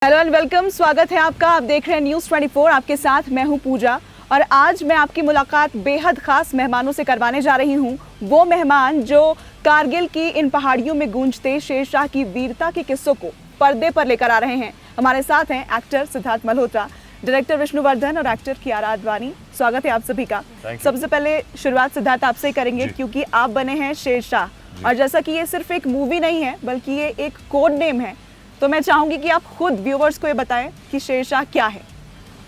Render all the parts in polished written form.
Hello and welcome, स्वागत है आपका। आप देख रहे हैं न्यूज़ 24। आपके साथ मैं हूं पूजा और आज मैं आपकी मुलाकात बेहद खास मेहमानों से करवाने जा रही हूं। वो मेहमान जो कारगिल की इन पहाड़ियों में गूंजते शेरशाह की वीरता के किस्सों को पर्दे पर लेकर आ रहे हैं। हमारे साथ हैं एक्टर सिद्धार्थ मल्होत्रा, डायरेक्टर विष्णुवर्धन और एक्टर कियारा आडवाणी। स्वागत है आप सभी का। सबसे पहले शुरुआत सिद्धार्थ आपसे ही करेंगे क्योंकि आप बने हैं शेरशाह और जैसा कि ये सिर्फ एक मूवी नहीं है बल्कि ये एक कोड नेम है, तो मैं चाहूंगी कि आप खुद व्यूवर्स को ये बताएं कि शेरशाह क्या है।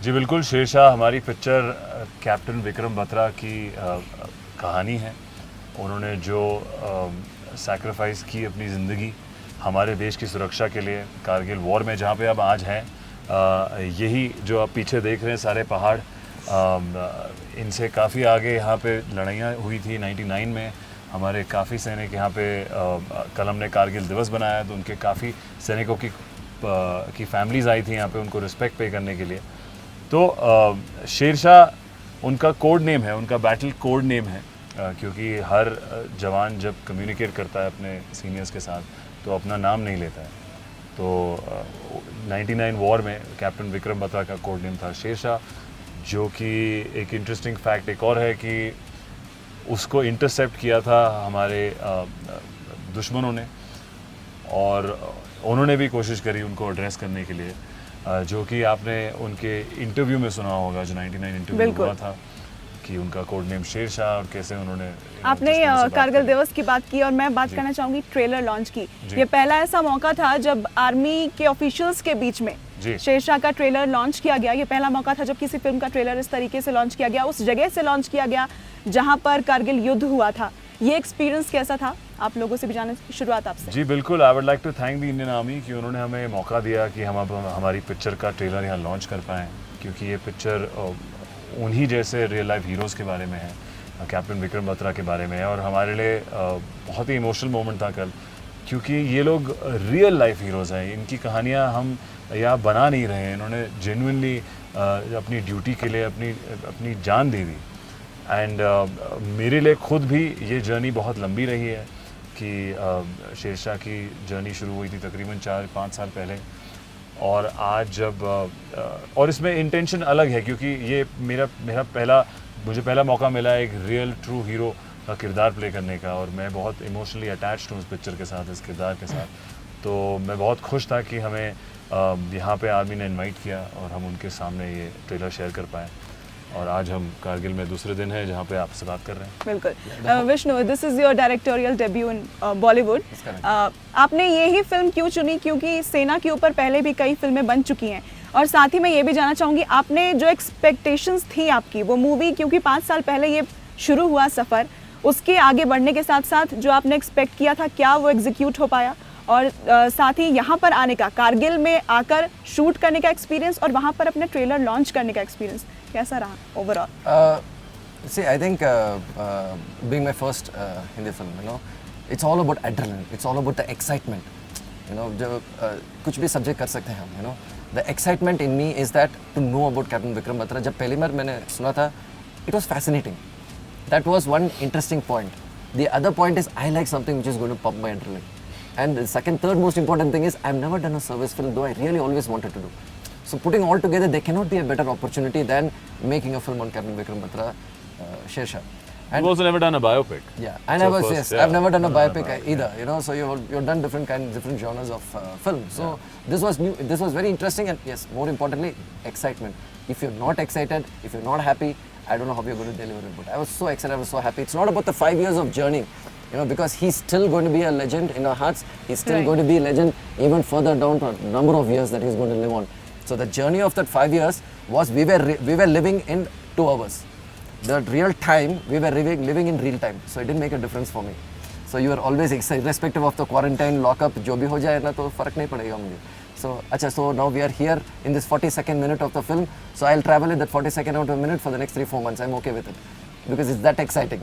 जी बिल्कुल, शेरशाह हमारी पिक्चर कैप्टन विक्रम बत्रा की कहानी है। उन्होंने जो सैक्रिफाइस की अपनी ज़िंदगी हमारे देश की सुरक्षा के लिए कारगिल वॉर में, जहाँ पे अब आज हैं, यही जो आप पीछे देख रहे हैं सारे पहाड़, इनसे काफ़ी आगे यहाँ पे लड़ाइयाँ हुई थी 99 में। हमारे काफ़ी सैनिक यहाँ पे कल हमने कारगिल दिवस बनाया तो उनके काफ़ी सैनिकों की फैमिलीज़ आई थी यहाँ पे उनको रिस्पेक्ट पे करने के लिए। तो शेरशाह उनका कोड नेम है, उनका बैटल कोड नेम है, क्योंकि हर जवान जब कम्युनिकेट करता है अपने सीनियर्स के साथ तो अपना नाम नहीं लेता है। तो 99 वॉर में कैप्टन विक्रम बत्रा का कोड नेम था शेरशाह, जो कि एक इंटरेस्टिंग फैक्ट एक और है कि उसको इंटरसेप्ट किया था हमारे दुश्मनों ने और उन्होंने भी कोशिश करी उनको एड्रेस करने के लिए, जो कि आपने उनके इंटरव्यू में सुना होगा, जो 99 इंटरव्यू हुआ था कि उनका कोड नेम शेरशाह और कैसे उन्होंने आपने कारगिल दिवस की बात की और मैं बात करना चाहूँगी ट्रेलर लॉन्च की। ये पहला ऐसा मौका था जब आर्मी के ऑफिशियल्स के बीच में शेरशाह का ट्रेलर लॉन्च किया गया। ये पहला मौका था जब किसी फिल्म का ट्रेलर इस तरीके से लॉन्च किया गया, उस जगह से लॉन्च किया गया जहाँ पर कारगिल युद्ध हुआ था। ये एक्सपीरियंस कैसा था? आप लोगों से भी जानने की शुरुआत आपसे। जी बिल्कुल, I would like to thank the Indian army कि उन्होंने हमें मौका दिया कि हम अब हमारी पिक्चर का ट्रेलर यहाँ लॉन्च कर पाएँ, क्योंकि ये पिक्चर उन्हीं जैसे रियल लाइफ हीरोज़ के बारे में है, कैप्टन विक्रम बत्रा के बारे में है। और हमारे लिए बहुत ही इमोशनल मोमेंट था कल, क्योंकि ये लोग रियल लाइफ हीरोज़ हैं। इनकी कहानियाँ हम यहाँ बना नहीं रहे हैं, इन्होंने जेन्युइनली अपनी ड्यूटी के लिए अपनी जान दे दी। एंड मेरे लिए खुद भी ये जर्नी बहुत लंबी रही है कि शेरशाह की जर्नी शुरू हुई थी तकरीबन 4-5 साल पहले, और आज जब और इसमें इंटेंशन अलग है क्योंकि ये मुझे पहला मौका मिला एक रियल ट्रू हीरो का किरदार प्ले करने का, और मैं बहुत इमोशनली अटैच्ड हूँ इस पिक्चर के साथ, इस किरदार के साथ। तो मैं बहुत खुश था कि हमें यहाँ पे आर्मी ने इनवाइट किया और हम उनके सामने ये ट्रेलर शेयर कर पाए। और आज हम कारगिल में दूसरे दिन है जहाँ पे आपसे बात कर रहे हैं। बिल्कुल। Vishnu, this is your directorial debut in Bollywood. आपने ये ही फिल्म क्यों चुनी? क्योंकि सेना के ऊपर पहले भी कई फिल्में बन चुकी हैं, और साथ ही मैं ये भी जानना चाहूँगी आपने जो एक्सपेक्टेशंस थी आपकी वो मूवी, क्योंकि 5 साल पहले ये शुरू हुआ सफ़र, उसके आगे बढ़ने के साथ साथ जो आपने एक्सपेक्ट किया था क्या वो एग्जीक्यूट हो पाया? और साथ ही यहाँ पर आने का, कारगिल में आकर शूट करने का एक्सपीरियंस और वहाँ पर अपने ट्रेलर लॉन्च करने का एक्सपीरियंस कैसा रहा overall? See, I think being my first Hindi film, it's all about adrenaline. It's all about the excitement. जो कुछ भी सब्जेक्ट कर सकते हैं हम. The excitement in me is that to know about Captain Vikram Batra. जब पहली बार मैंने सुना था, it was fascinating. That was one interesting point. The other point is I like something which is going to pump my adrenaline. And the third most important thing is I've never done a service film, though I really always wanted to do. So putting all together, there cannot be a better opportunity than making a film on Captain Vikram Batra, Shershaw. And you've also never done a biopic. Yeah, and I've never done a biopic either. So you've done different genres of film. So this was new. This was very interesting, and yes, more importantly, excitement. If you're not excited, if you're not happy, I don't know how you're going to deliver it. But I was so excited. I was so happy. It's not about the 5 years of journey. Because he's still going to be a legend in our hearts. He's still going to be a legend even further down to a number of years that he's going to live on. So the journey of that 5 years was we were living in 2 hours. The real time we were living in real time. So it didn't make a difference for me. So you are always excited, irrespective of the quarantine, lockup, जो भी हो जाए ना तो फर्क नहीं पड़ेगा मुझे. So now we are here in this 42nd minute of the film. So I'll travel in that 42nd out of a minute for the next 3-4 months. I'm okay with it. Because it's that exciting.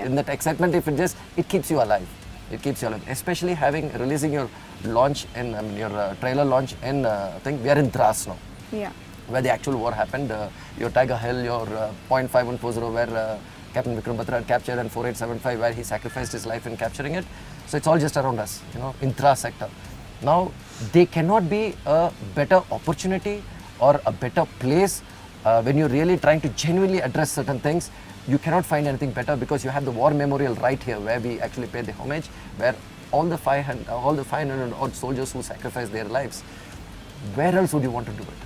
In that excitement, if it keeps you alive. It keeps you alive. Especially releasing your launch your trailer launch in we are in Dras now. Yeah. Where the actual war happened. Your Tiger Hill, your .5140 where Captain Vikram Batra had captured, and 4875 where he sacrificed his life in capturing it. So it's all just around us, in Dras sector. Now, they cannot be a better opportunity or a better place when you're really trying to genuinely address certain things. You cannot find anything better because you have the war memorial right here where we actually pay the homage, where all the 500 odd soldiers who sacrificed their lives. Where else would you want to do it?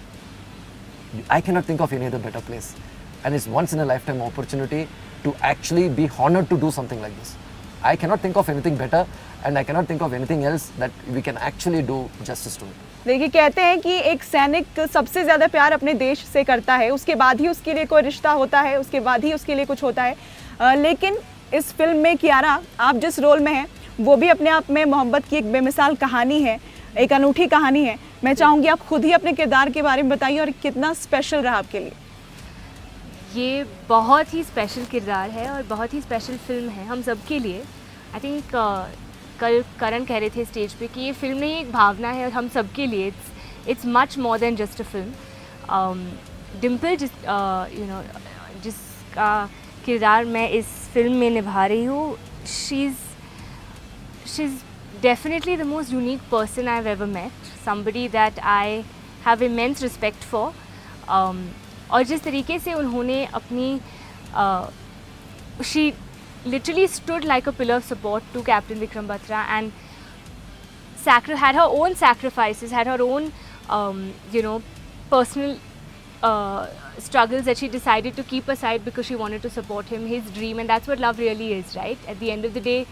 I cannot think of any other better place. And it's once in a lifetime opportunity to actually be honored to do something like this. I cannot think of anything better, and I cannot think of anything else that we can actually do justice to it. देखिए, कहते हैं कि एक सैनिक सबसे ज़्यादा प्यार अपने देश से करता है, उसके बाद ही उसके लिए कोई रिश्ता होता है, उसके बाद ही उसके लिए कुछ होता है। लेकिन इस फिल्म में कियारा, आप जिस रोल में हैं वो भी अपने आप में मोहब्बत की एक बेमिसाल कहानी है, एक अनूठी कहानी है। मैं चाहूँगी आप खुद ही अपने किरदार के बारे में बताइए और कितना स्पेशल रहा आपके लिए। ये बहुत ही स्पेशल किरदार है और बहुत ही स्पेशल फिल्म है हम सब के लिए। आई थिंक कल करण कह रहे थे स्टेज पे कि ये फिल्म नहीं, एक भावना है और हम सब के लिए it's much more than just a film. Dimple जिसका किरदार मैं इस फिल्म में निभा रही हूँ, she is definitely the most unique person I have ever met, somebody that I have immense respect for. और जिस तरीके से उन्होंने अपनी she literally stood like a pillar of support to Captain Vikram Batra and had her own sacrifices, had her own personal struggles that she decided to keep aside because she wanted to support him, his dream. And that's what love really is, right? At the end of the day,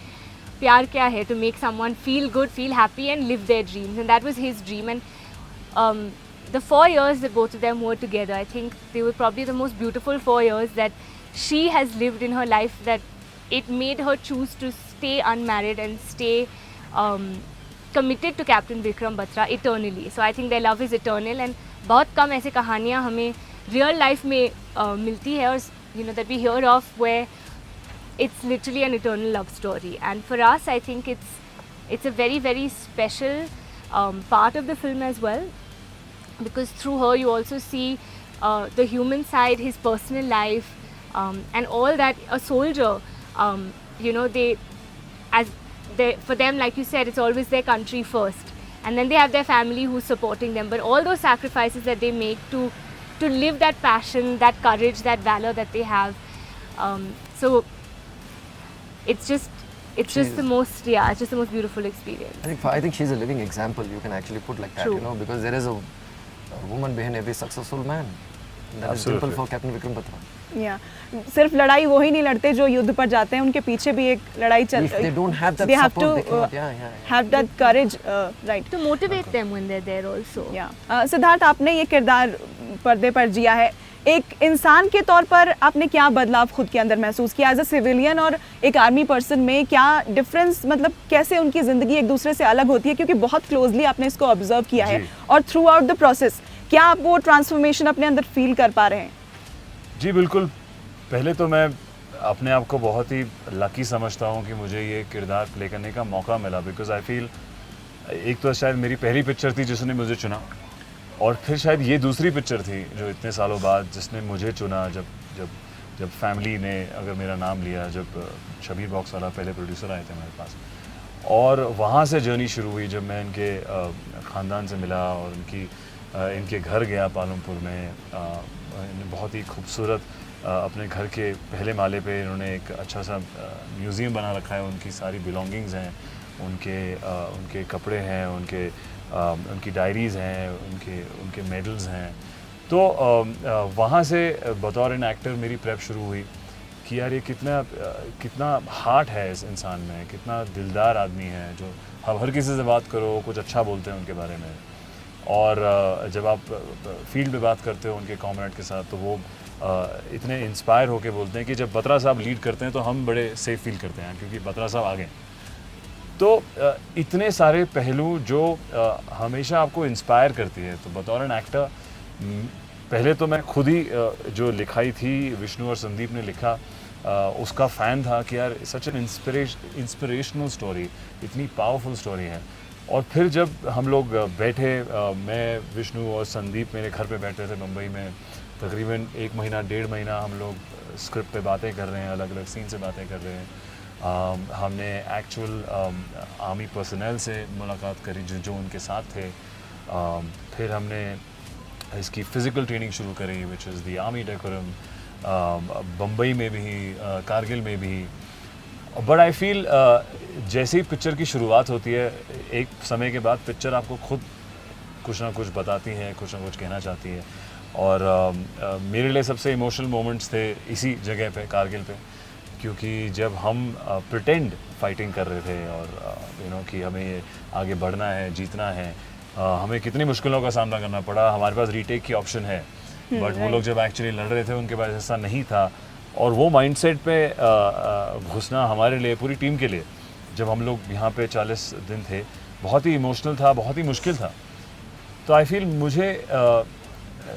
प्यार क्या है? To make someone feel good, feel happy and live their dreams, and that was his dream. And the 4 years that both of them were together, I think they were probably the most beautiful 4 years that she has lived in her life, that it made her choose to stay unmarried and stay committed to Captain Vikram Batra eternally. So I think their love is eternal, and बहुत कम ऐसे कहानियाँ हमें real life में मिलती है, और that we hear of where it's literally an eternal love story. And for us, I think it's a very, very special part of the film as well, because through her you also see the human side, his personal life, and all that a soldier, for them, like you said, it's always their country first, and then they have their family who's supporting them. But all those sacrifices that they make to live that passion, that courage, that valor that they have, so it's just the most beautiful experience. I think she's a living example. You can actually put like that, True. because there is a woman behind every successful man. That is simple for Captain Vikram Batra. Yeah. सिर्फ लड़ाई वो ही नहीं लड़ते जो युद्ध पर जाते हैं, उनके पीछे भी एक लड़ाई चल रही है। They don't have that They have support, to they cannot, have that courage, right? To motivate them when they're there also. Yeah. Siddharth, आपने ये किरदार पर्दे पर जिया है, एक इंसान के तौर पर आपने क्या बदलाव खुद के अंदर महसूस किया एज अ सिविलियन और एक आर्मी पर्सन में? क्या डिफरेंस, मतलब कैसे उनकी ज़िंदगी एक दूसरे से अलग होती है? क्योंकि बहुत क्लोजली आपने इसको ऑब्जर्व किया है, और थ्रू आउट द प्रोसेस क्या आप वो ट्रांसफॉर्मेशन अपने अंदर फील कर पा रहे हैं? जी बिल्कुल। पहले तो मैं अपने आप को बहुत ही लकी समझता हूँ कि मुझे ये किरदार प्ले करने का मौका मिला, बिकॉज आई फील एक तो शायद मेरी पहली पिक्चर थी जिसने मुझे चुना, और फिर शायद ये दूसरी पिक्चर थी जो इतने सालों बाद जिसने मुझे चुना, जब फैमिली ने अगर मेरा नाम लिया, जब शबीर बॉक्स वाला पहले प्रोड्यूसर आए थे मेरे पास, और वहाँ से जर्नी शुरू हुई जब मैं इनके ख़ानदान से मिला और इनके घर गया पालमपुर में। बहुत ही खूबसूरत अपने घर के पहले माले पे इन्होंने एक अच्छा सा म्यूज़ियम बना रखा है, उनकी सारी बिलोंगिंग्स हैं, उनके कपड़े हैं, उनकी डायरीज़ हैं, उनके मेडल्स हैं। तो वहाँ से बतौर एन एक्टर मेरी प्रेप शुरू हुई कि यार ये कितना हार्ट है इस इंसान में, कितना दिलदार आदमी है, जो हर किसी से बात करो कुछ अच्छा बोलते हैं उनके बारे में, और जब आप फील्ड में बात करते हो उनके कॉमरेड के साथ तो वो इतने इंस्पायर होके बोलते हैं कि जब बत्रा साहब लीड करते हैं तो हम बड़े सेफ फील करते हैं क्योंकि बत्रा साहब आगे। तो इतने सारे पहलू जो हमेशा आपको इंस्पायर करती है। तो बतौर एन एक्टर पहले तो मैं खुद ही जो लिखाई थी विष्णु और संदीप ने लिखा उसका फ़ैन था कि यार सच एन इंस्पिरेशनल स्टोरी, इतनी पावरफुल स्टोरी है। और फिर जब हम लोग बैठे, मैं विष्णु और संदीप मेरे घर पे बैठे थे मुंबई में, तकरीबन 1 महीना 1.5 महीना हम लोग स्क्रिप्ट पे बातें कर रहे हैं, अलग अलग सीन से बातें कर रहे हैं। हमने एक्चुअल आर्मी पर्सनल से मुलाकात करी जो उनके साथ थे। फिर हमने इसकी फ़िज़िकल ट्रेनिंग शुरू करी which is the army decorum, Bombay में भी, कारगिल में भी। बट आई फील जैसे ही पिक्चर की शुरुआत होती है, एक समय के बाद पिक्चर आपको खुद कुछ ना कुछ बताती है, कुछ ना कुछ कहना चाहती है। और मेरे लिए सबसे इमोशनल मोमेंट्स थे इसी जगह पे, कारगिल पे, क्योंकि जब हम प्रिटेंड फाइटिंग कर रहे थे और कि हमें ये आगे बढ़ना है, जीतना है, हमें कितनी मुश्किलों का सामना करना पड़ा। हमारे पास रीटेक की ऑप्शन है, बट वो लोग जब एक्चुअली लड़ रहे थे उनके पास ऐसा नहीं था। और वो माइंडसेट पे घुसना हमारे लिए, पूरी टीम के लिए, जब हम लोग यहाँ पे 40 दिन थे, बहुत ही इमोशनल था, बहुत ही मुश्किल था। तो आई फील मुझे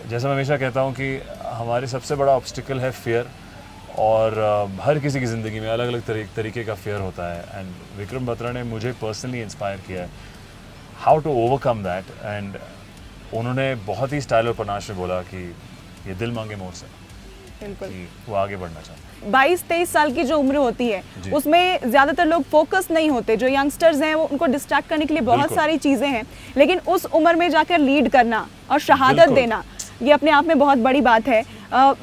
जैसा मैं हमेशा कहता हूँ कि हमारे सबसे बड़ा ऑब्स्टिकल है फियर, और हर किसी की ज़िंदगी में अलग अलग तरीके का फियर होता है। एंड विक्रम बत्रा ने मुझे पर्सनली इंस्पायर किया है how to overcome that. And उन्होंने बहुत ही स्टाइल और पनाश में बोला कि ये दिल मांगे मोर से, बिल्कुल कि वो आगे बढ़ना चाहते हैं। 22-23 साल की जो उम्र होती है उसमें ज़्यादातर लोग फोकस नहीं होते, जो यंगस्टर्स हैं वो उनको डिस्ट्रैक्ट करने के लिए बहुत बिल्कुल। सारी चीज़ें हैं, लेकिन उस उम्र में जाकर लीड करना और शहादत बिल्कुल। देना ये अपने आप में बहुत बड़ी बात है।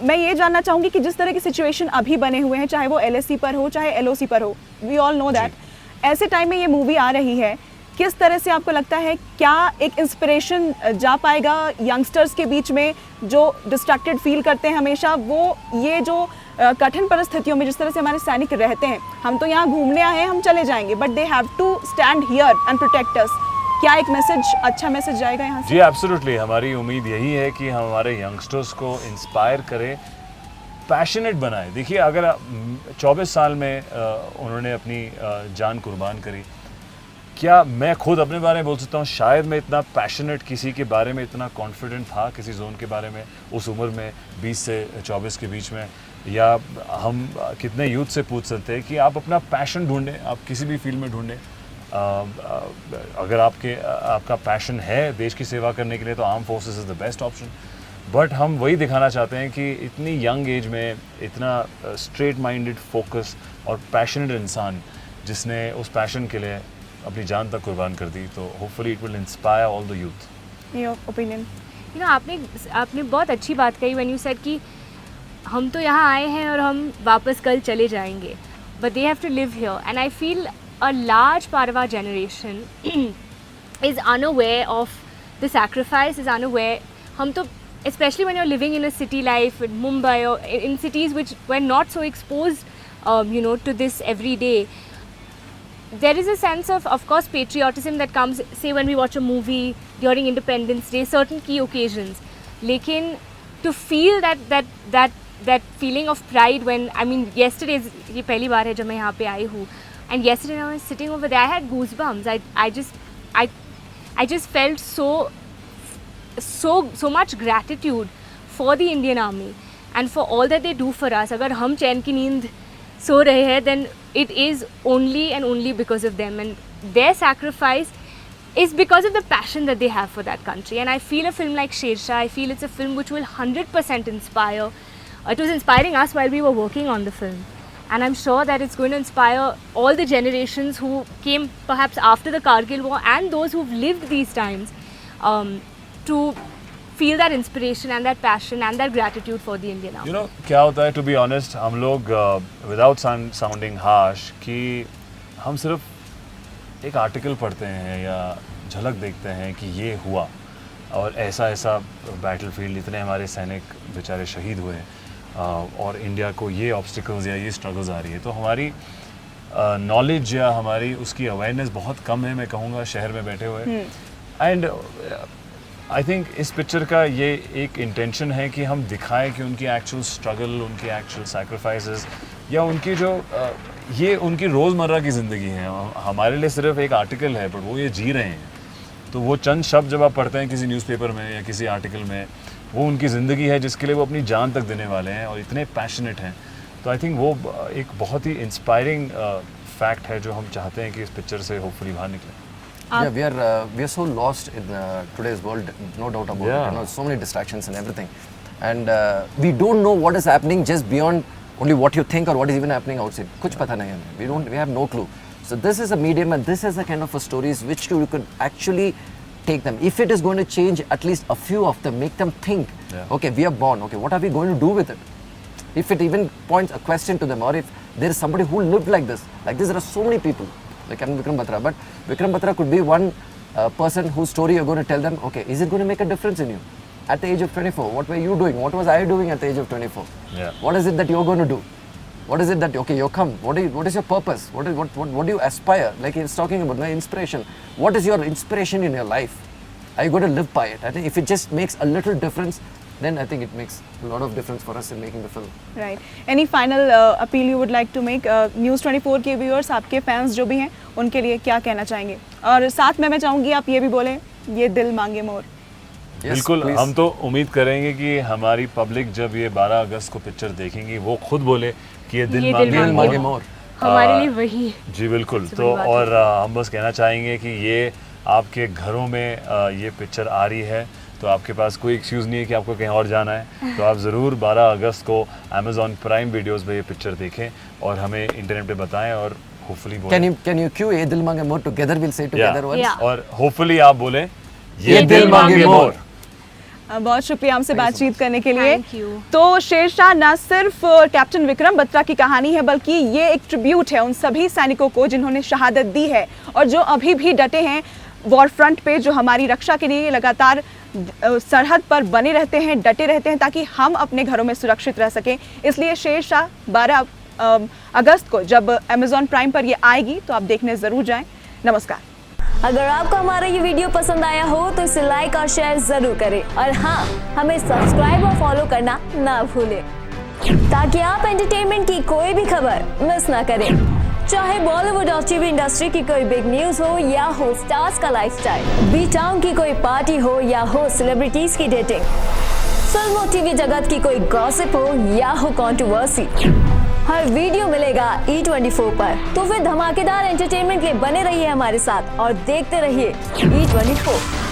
मैं ये जानना चाहूँगी कि जिस तरह की सिचुएशन अभी बने हुए हैं, चाहे वो LSC पर हो चाहे LOC पर हो, वी ऑल नो दैट, ऐसे टाइम में ये मूवी आ रही है, किस तरह से आपको लगता है क्या एक इंस्पिरेशन जा पाएगा यंगस्टर्स के बीच में जो डिस्ट्रैक्टेड फील करते हैं हमेशा, वो ये जो कठिन परिस्थितियों में जिस तरह से हमारे सैनिक रहते हैं, हम तो यहाँ घूमने आए हैं, हम चले जाएंगे, but they have to stand here and protect us, क्या एक मैसेज, अच्छा मैसेज जाएगा यहाँ से? जी एब्सोल्युटली, हमारी उम्मीद यही है कि हम हमारे यंगस्टर्स को इंस्पायर करें, पैशनेट बनाए। देखिए, अगर 24 साल में उन्होंने अपनी जान कुर्बान करी, क्या मैं खुद अपने बारे में बोल सकता हूँ, शायद मैं इतना पैशनेट किसी के बारे में, इतना कॉन्फिडेंट था किसी जोन के बारे में उस उम्र में, 20 से 24 के बीच में, या हम कितने यूथ से पूछ सकते हैं कि आप अपना पैशन ढूंढें, आप किसी भी फील्ड में ढूंढें। अगर आपका पैशन है देश की सेवा करने के लिए, तो arm forces is the best option. But हम वही दिखाना चाहते हैं कि इतनी यंग एज में इतना स्ट्रेट माइंडेड, फोकस और पैशनेट इंसान जिसने उस पैशन के लिए अपनी जान तक कुर्बान कर दी, तो hopefully it will inspire all the youth. Your opinion? आपने बहुत अच्छी बात कही व्हेन यू सेड कि हम तो यहाँ आए हैं और हम वापस कल चले जाएंगे, but they have to live here. And I feel a large part of our generation is unaware of the sacrifice, is unaware. हम तो, especially when you're living in a city life in Mumbai or in cities which were not so exposed, to this every day, there is a sense of course, patriotism that comes, say, when we watch a movie during Independence Day, certain key occasions. लेकिन to feel that feeling of pride when, I mean, yesterday ये पहली बार है जब मैं यहाँ पे आई हूँ, and yesterday when I was sitting over there, I had goosebumps. I just felt so much gratitude for the Indian Army and for all that they do for us. अगर हम चैन की नींद सो रहे हैं, then it is only and only because of them, and their sacrifice is because of the passion that they have for that country. And I feel a film like Shershaah, I feel it's a film which will 100% inspire. It was inspiring us while we were working on the film. And I'm sure that it's going to inspire all the generations who came perhaps after the Kargil war and those who've lived these times to feel that inspiration and that passion and that gratitude for the Indian Army. क्या होता है, to be honest, हम लोग without sounding harsh, कि हम सिर्फ एक article पढ़ते हैं या झलक देखते हैं कि ये हुआ और ऐसा बैटलफील्ड, इतने हमारे सैनिक बेचारे शहीद हुए, और इंडिया को ये ऑब्स्टिकल्स या ये स्ट्रगल्स आ रही है, तो हमारी नॉलेज या हमारी उसकी अवेयरनेस बहुत कम है, मैं कहूँगा, शहर में बैठे हुए। एंड आई थिंक इस पिक्चर का ये एक इंटेंशन है कि हम दिखाएं कि उनकी एक्चुअल स्ट्रगल, उनकी एक्चुअल सैक्रिफाइसेस, या उनकी जो ये उनकी रोज़मर्रा की ज़िंदगी है। हमारे लिए सिर्फ एक आर्टिकल है, बट वो ये जी रहे हैं। तो वो चंद शब्द जब आप पढ़ते हैं किसी न्यूज़पेपर में या किसी आर्टिकल में, वो उनकी ज़िंदगी है जिसके लिए वो अपनी जान तक देने वाले हैं और इतने पैशनेट हैं। तो आई थिंक वो एक बहुत ही इंस्पायरिंग फैक्ट है जो हम चाहते हैं कि इस पिक्चर से होपफुली बाहर निकलें। Yeah, we are so lost in today's world, no doubt about it. So many distractions and everything, and we don't know what is happening just beyond only what you think or what is even happening outside. कुछ पता नहीं हमें. We have no clue. So this is a medium and this is a kind of a stories which you could actually take them. If it is going to change at least a few of them, make them think, okay, we are born, okay, what are we going to do with it? If it even points a question to them, or if there is somebody who lived like this, there are so many people, like Vikram Batra, but Vikram Batra could be one person whose story you're going to tell them, okay, is it going to make a difference in you? At the age of 24, what were you doing? What was I doing at the age of 24? Yeah. What is it that you're going to do? What is it that, okay, you come, what is your purpose? What do you aspire? Like he's talking about my inspiration. What is your inspiration in your life? Are you going to live by it? I think if it just makes a little difference, then I think it makes a lot of difference for us in making the film. Right. Any final appeal you would like to make? News 24 के viewers, आपके fans जो भी हैं, उनके लिए क्या कहना चाहेंगे? और साथ में मैं चाहूँगी आप ये भी बोलें, ये दिल मांगे मोर. बिल्कुल, हम तो उम्मीद करेंगे कि हमारी पब्लिक जब ये 12 अगस्त को पिक्चर देखेंगी वो खुद बोले कि ये दिल मांगे मोर. हमारे लिए वही. जी बिल्कुल. तो और हम बस कहना चाहेंगे कि ये आपके घरों में ये पिक्चर आ रही है, तो आपके पास कोई एक्सक्यूज़ नहीं है कि आपको कहीं और जाना है. तो आप ज़रूर 12 अगस्त को Amazon Prime वीडियोस पे ये पिक्चर देखें और हमें इंटरनेट पे बताएं और होपफुली बोलें. Can you cue ये दिल मांगे मोर together? We'll say together once. Yeah. और होपफुली आप बोलें ये दिल मांगे मोर. बहुत शुक्रिया हमसे बातचीत करने के लिए. Thank you. तो शेरशाह ना सिर्फ कैप्टन विक्रम बत्रा की कहानी है, बल्कि ये एक ट्रिब्यूट है उन सभी सैनिकों को जिन्होंने शहादत दी है और जो अभी भी डटे हैं वॉर फ्रंट पे, जो हमारी रक्षा के लिए लगातार सरहद पर बने रहते हैं, डटे रहते हैं, ताकि हम अपने घरों में सुरक्षित रह सकें. इसलिए शेरशाह 12 अगस्त को जब Amazon Prime पर ये आएगी तो आप देखने ज़रूर जाएं. नमस्कार. अगर आपको हमारा ये वीडियो पसंद आया हो तो इसे लाइक और शेयर जरूर करें और हाँ, हमें सब्सक्राइब और फॉलो करना ना भूलें ताकि आप एंटरटेनमेंट की कोई भी खबर मिस ना करें. चाहे बॉलीवुड और टीवी इंडस्ट्री की कोई बिग न्यूज हो या हो स्टार्स का लाइफस्टाइल, बी टाउन की कोई पार्टी हो या हो सेलिब्रिटीज की डेटिंग, फिल्म और टीवी जगत की कोई गॉसिप हो या हो कंट्रोवर्सी, हर वीडियो मिलेगा E24 पर. तो फिर धमाकेदार एंटरटेनमेंट के लिए बने रहिए हमारे साथ और देखते रहिए E24.